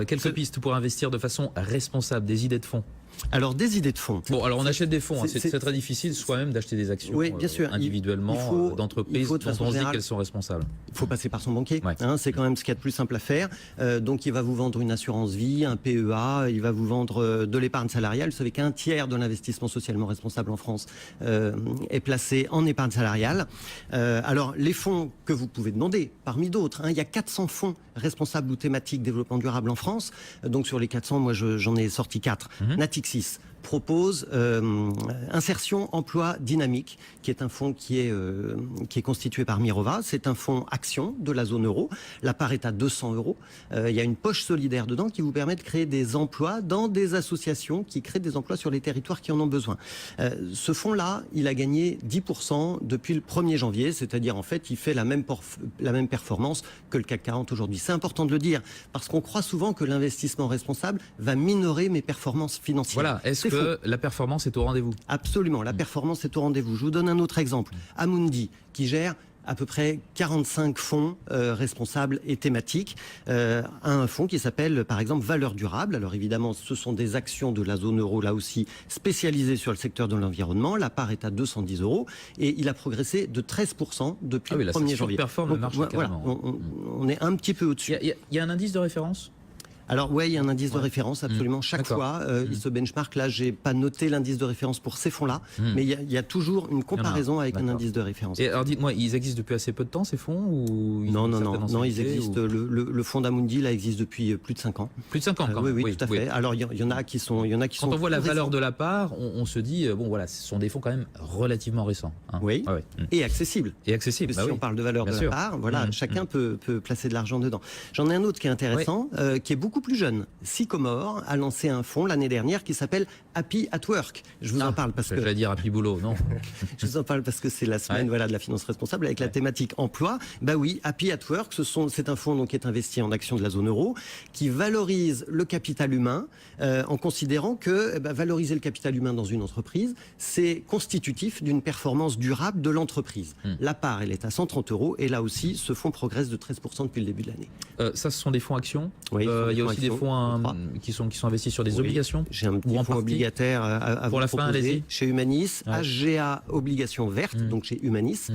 Quelques pistes pour investir de façon responsable, des idées de fonds. Alors, des idées de fonds. Bon, alors on achète des fonds, c'est très difficile soi-même d'acheter des actions oui, bien sûr. individuellement d'entreprises dont on se dit qu'elles sont responsables. Il faut passer par son banquier, ouais. C'est quand même ce qu'il y a de plus simple à faire. Donc il va vous vendre une assurance vie, un PEA, il va vous vendre de l'épargne salariale. Vous savez qu'un tiers de l'investissement socialement responsable en France est placé en épargne salariale. Alors les fonds que vous pouvez demander, parmi d'autres, il y a 400 fonds responsables ou thématiques développement durable en France. Donc sur les 400, moi j'en ai sorti 4. Natixis propose Insertion Emploi Dynamique, qui est un fonds qui est constitué par Mirova. C'est un fonds action de la zone euro. La part est à 200 €. Il y a une poche solidaire dedans qui vous permet de créer des emplois dans des associations qui créent des emplois sur les territoires qui en ont besoin. Ce fonds-là, il a gagné 10% depuis le 1er janvier, c'est-à-dire en fait, il fait la même performance que le CAC 40 aujourd'hui. C'est important de le dire, parce qu'on croit souvent que l'investissement responsable va minorer mes performances financières. Voilà, est-ce que la performance est au rendez-vous? Absolument, la performance est au rendez-vous. Je vous donne un autre exemple. Amundi, qui gère à peu près 45 fonds responsables et thématiques, un fonds qui s'appelle par exemple Valeurs Durables. Alors évidemment, ce sont des actions de la zone euro, là aussi spécialisées sur le secteur de l'environnement. La part est à 210 € et il a progressé de 13% depuis le 1er janvier. Performe le marché, voilà, on est un petit peu au-dessus. Il y a un indice de référence? Alors oui, il y a un indice de référence, absolument. Chaque fois, il se benchmark. Là, j'ai pas noté l'indice de référence pour ces fonds-là, mais il y a toujours une comparaison avec un indice de référence. Et alors dites-moi, ils existent depuis assez peu de temps, ces fonds, ou Non, ils existent. Le fonds d'Amundi, là, existe depuis plus de 5 ans. Plus de 5 ans, quand même. Oui, tout à fait. Alors, il y en a qui sont... Quand on voit la valeur de la part, on se dit, bon voilà, ce sont des fonds quand même relativement récents. Oui, et accessibles. Et accessibles, si on parle de valeur de la part, voilà, chacun peut placer de l'argent dedans. J'en ai un autre qui est intéressant, qui est beaucoup plus jeune. Sycomore a lancé un fonds l'année dernière qui s'appelle Happy at Work. Je vous en parle parce que... J'allais dire Happy Boulot, non? Je vous en parle parce que c'est la semaine de la finance responsable avec la thématique emploi. Bah oui, Happy at Work, c'est un fonds donc, qui est investi en actions de la zone euro, qui valorise le capital humain en considérant que valoriser le capital humain dans une entreprise, c'est constitutif d'une performance durable de l'entreprise. La part, elle est à 130 € et là aussi, ce fonds progresse de 13% depuis le début de l'année. Ça, ce sont des fonds actions? Oui, il y a aussi des fonds qui sont investis sur des obligations. J'ai un petit fonds obligataire à vous proposer chez Humanis, HGA Obligations Vertes, donc chez Humanis,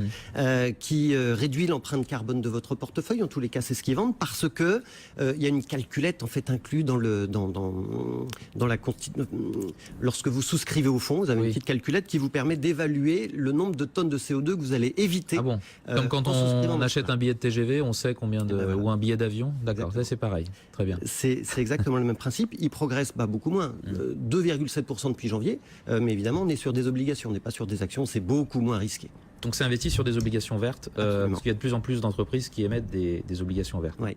qui réduit l'empreinte carbone de votre portefeuille. En tous les cas, c'est ce qu'ils vendent parce que il y a une calculette en fait inclus lorsque vous souscrivez au fonds, vous avez une petite calculette qui vous permet d'évaluer le nombre de tonnes de CO2 que vous allez éviter. Ah bon? Comme quand on achète un billet de TGV, on sait combien ou un billet d'avion. D'accord, ça c'est pareil. Très bien. C'est exactement le même principe. Il progresse beaucoup moins, 2,7% depuis janvier, mais évidemment on est sur des obligations, on n'est pas sur des actions, c'est beaucoup moins risqué. Donc c'est investi sur des obligations vertes, parce qu'il y a de plus en plus d'entreprises qui émettent des obligations vertes. Ouais.